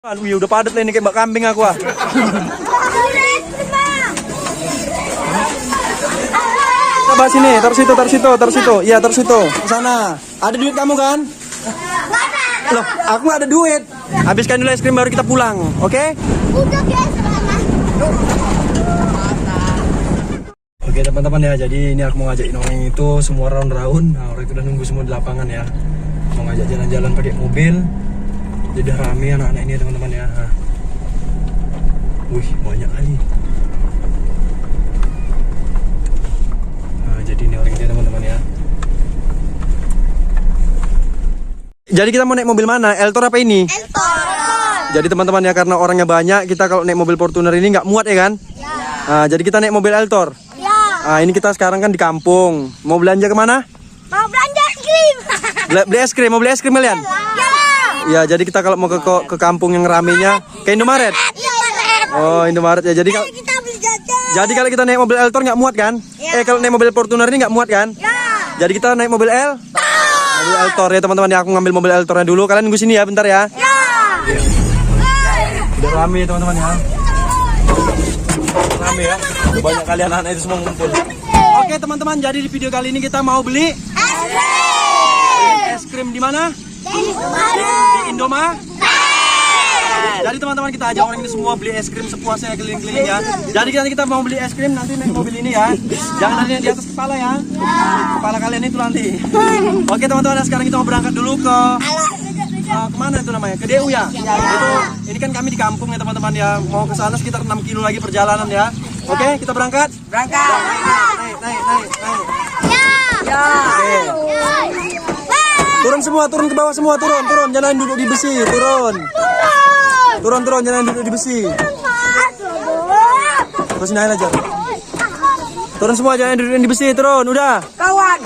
Aduh, udah padat lah ini kayak bak kambing aku ah. Coba sini, taruh situ. Iya, taruh situ. Ke sana. Ada duit kamu kan? Loh, aku nggak ada duit. Habiskan dulu es krim baru kita pulang, oke? Oke teman-teman ya, jadi ini aku mau ngajakin orang itu semua round-round. Nah, orang itu udah nunggu semua di lapangan ya. Mau ngajak jalan-jalan pakai mobil. Jadi udah rame anak-anak ini teman-teman ya. Wih, banyak kali. Nah, jadi ini orang ini teman-teman ya. Jadi kita mau naik mobil mana? Eltor apa ini? Eltor. Jadi teman-teman ya, karena orangnya banyak, kita kalau naik mobil Fortuner ini nggak muat ya kan? Ya. Nah, jadi kita naik mobil Eltor. Ya. Nah, ini kita sekarang kan di kampung. Mau belanja kemana? Mau belanja es krim. Beli es krim, mau beli es krim kalian? Ya. Ya, jadi kita kalau mau ke kampung yang ramenya ke Indomaret. Iya. Oh, Indomaret ya. Jadi Kita beli jajan. jadi kalau kita naik mobil Eltor nggak muat kan? Ya. Kalau naik mobil Fortuner ini nggak muat kan? Ya. Jadi kita naik mobil mobil Eltor ya teman-teman ya. Aku ngambil mobil Eltornya dulu. Kalian nunggu sini ya bentar ya. Ya. Udah rame teman-teman ya. Rame ya. Udah banyak kali anak-anak itu semua ngumpul. Oke teman-teman, jadi di video kali ini kita mau beli es krim di mana? Di Indomaret. Jadi teman-teman, kita ajak orang ini semua beli es krim sepuasnya keliling-keliling ya. Jadi kita mau beli es krim nanti naik mobil ini ya. Jangan nanti di atas kepala ya. Kepala kalian itu nanti. Oke teman-teman, sekarang kita mau berangkat dulu ke kemana itu namanya? Ke DU ya. Itu ini kan kami di kampung ya teman-teman ya. Mau ke sana sekitar 6 kilo lagi perjalanan ya. Oke, kita berangkat. Naik. Ya. Oke. Turun semua, turun ke bawah semua, turun. Jangan duduk di besi, turun, jangan duduk di besi. Terus naik aja. Turun semua, jangan duduk di besi, turun, udah. Kawan.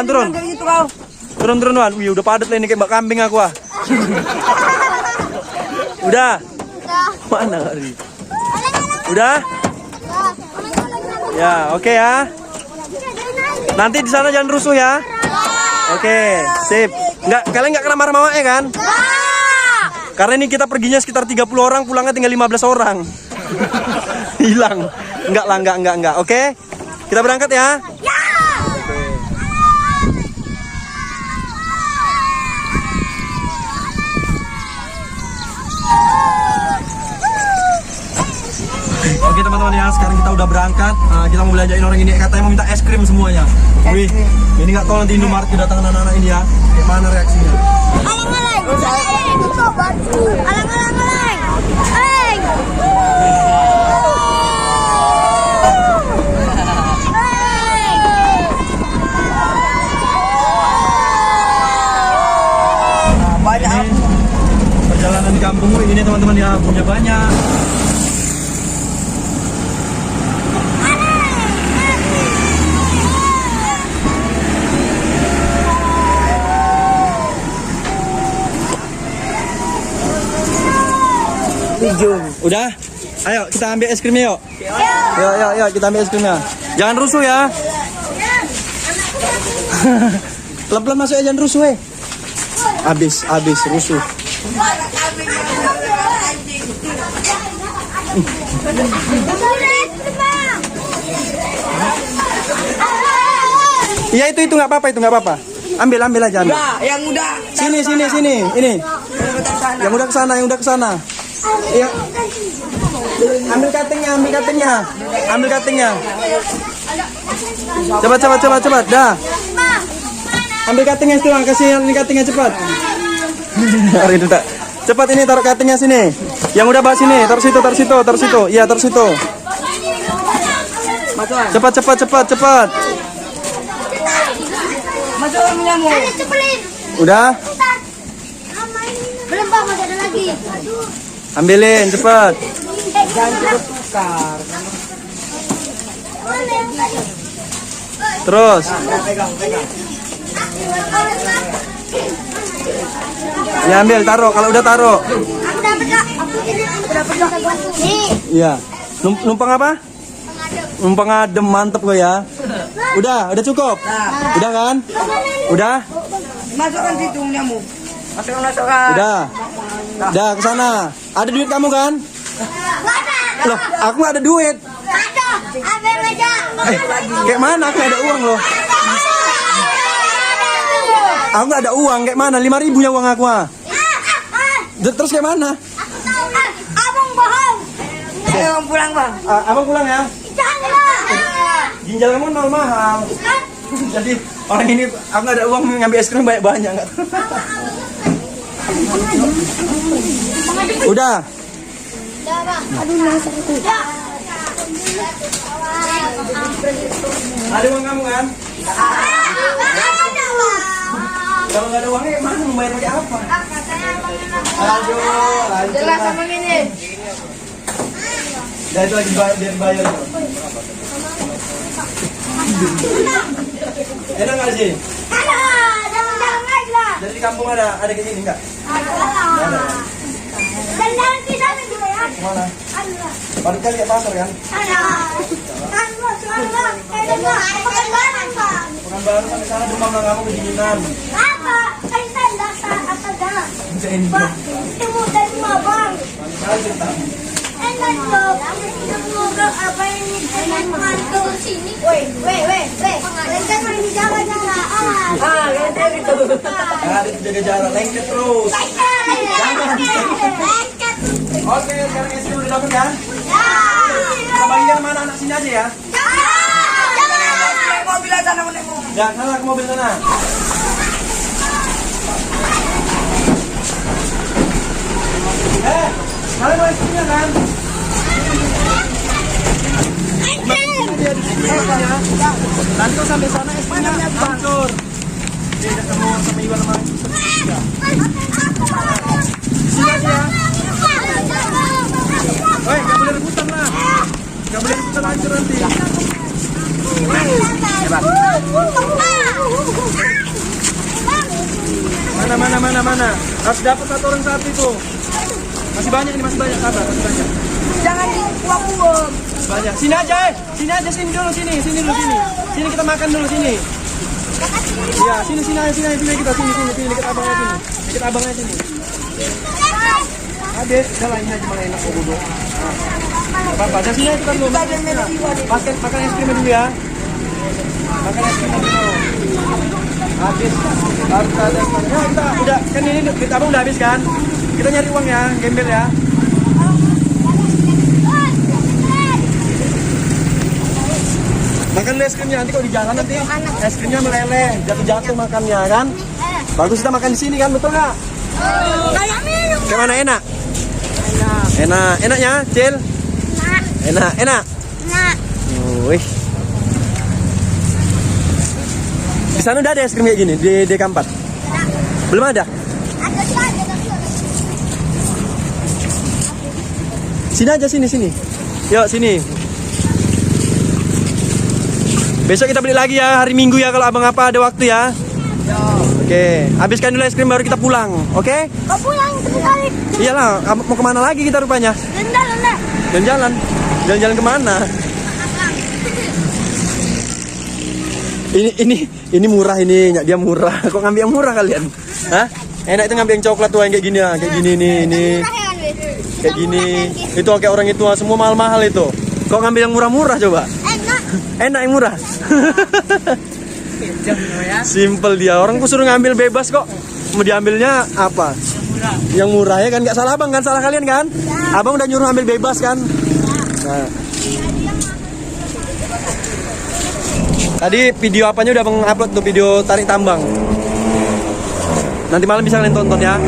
Turun. Gitu kau. Turun, Wan. Wih, udah padat lah ini kayak bak kambing aku ah. Udah. Mana hari? Udah? Ya, oke ya. Nanti di sana jangan rusuh ya. Oke, sip. Kalian nggak kena marah-marah ya kan? Karena ini kita perginya sekitar 30 orang, pulangnya tinggal 15 orang. Hilang. Enggak. Oke? Kita berangkat ya. Oke teman-teman ya, sekarang kita udah berangkat. Kita mau belanjain orang ini, katanya mau minta es krim semuanya. Wih, ini nggak tahu nanti Indomaret kedatangan anak-anak ini ya. Kayak mana reaksinya? Alang-alang. Banyak. Ini perjalanan di kampung ini teman-teman ya, punya banyak. Udah? Ayo kita ambil es krimnya yuk. Yuk, kita ambil es krimnya. Jangan rusuh ya. Pelan-pelan masuk ya, jangan rusuh Habis rusuh. Iya itu nggak apa-apa. Ambil aja. Udah, yang udah. Sini. Ini. Yang udah ke sana. Iya. Ambil cuttingnya. Cepat. Dah. Ambil cuttingnya itu, kasih ini cuttingnya cepat. Cepat ini taruh cuttingnya sini. Yang udah bahas sini, taruh situ. Iya, taruh situ. Cepat. Masuk minyamu. Udah? Belum Pak, masih ada lagi. Ambilin cepat. Jangan tukar. Terus. Ya ambil, taruh. Kalau udah taruh. Aku dapat Kak. Nih. Iya. Numpang apa? Numpang adem, mantep kok ya. Udah cukup. Udah kan? Udah? Masukkan situ minyamu. Masukkan. Udah. Dah ke sana. Ada duit kamu kan? Nggak ada. Loh, aku nggak ada duit. Ada. Abang aja. Kayak mana? Aku nggak ada uang loh. Aku nggak ada uang. Kayak mana? 5.000 ya uang aku ah. Terus kayak mana? Aku tahu. Abang bohong. Saya mau pulang bang. Abang pulang ya. Jangan. Ginjal kamu nol mahal. Jadi orang ini aku nggak ada uang ngambil es krim banyak nggak? Udah. Aduh, nasa aku. Ada uang kamu kan? Kalau nggak ada uangnya mana mau bayar pakai apa? Aduh, Jelas sama ini. Dan itu lagi bayar. Enak nggak sih? Jalan-jalan aja lah. Dari kampung ada kayak gini nggak? Ada. Jalan-jalan di sana juga ya. Mana? Ada. Baru kali ke pasar kan? Ada. Ada. Bukan barang, Bang. Bukan baru sampai sana demam lah kamu kedinginan. Apa? Kan saya dasar apa dah? Bisa ini. Pak, temu dari Bang. Mana? Enak loh. Semoga apa ini teman ke sini. Weh. Lengket main jalan-jalan. Lengket itu. Ada jaga jarak, lengket terus. Lengket. Oke, sekarang es krim udah dapat kan? Ya. Kita bagikan mana anak sini aja ya. Naik mobil aja nama naik mobil. Ya, sana ke mobil sana. Kalian mau es krimnya kan? Nanti kau sampai sana es krimnya hancur. Dia ketemu sama Iwan sama sini aja ya. Woi, nggak boleh rebutan lah. Nggak boleh rebutan hancur nanti. Mana. Harus dapat satu orang satu itu. Masih banyak ini, masih banyak. Sabar, masih banyak. Jangan dibuang-buang. Banyak. Sini aja, sini dulu, sini. Sini kita makan dulu sini. Iya, sini kita sini dekat abangnya sini. Dekat abangnya sini. Adek, udah ini aja malah enak kok dulu. Apa-apa, dan sini kita dulu. Makan es krim dulu ya. Makan es krim dulu. Habis, harus ada. Ya, kita udah kan ini duit abang udah habis kan? Kita nyari uang ya, gembel ya. Makan dulu es krimnya, nanti kalau di jalan nanti es krimnya meleleh, jatuh makannya kan? Bagus kita makan di sini kan, betul nggak? Kayak minum. Kayak mana enak? Enaknya, Cil? Enak. Nah. Wih. Di sana udah ada es krim kayak gini di Kampat? Belum ada? Ada sih ada. Sini aja sini. Yuk sini. Besok kita beli lagi ya hari Minggu ya kalau abang apa ada waktu ya. Oke, habiskan dulu es krim baru kita pulang. Oke? Kau pulang sekali. Iyalah, mau kemana lagi kita rupanya? Jalan. Jalan kemana? Ini murah ini, dia murah. Kok ngambil yang murah kalian? Hah? Enak itu ngambil yang coklat tuh yang kayak gini ya, kayak gini ini. Kayak gini. Itu kayak orang itu semua mahal-mahal itu. Kok ngambil yang murah-murah coba? Enak yang murah. Simple dia. Orang suruh ngambil bebas kok. Mau diambilnya apa? Yang murah ya kan? Gak salah abang kan? Salah kalian kan? Abang udah nyuruh ambil bebas kan? Nah. Tadi video apanya udah abang upload tuh, video tarik tambang. Nanti malam bisa kalian tonton ya.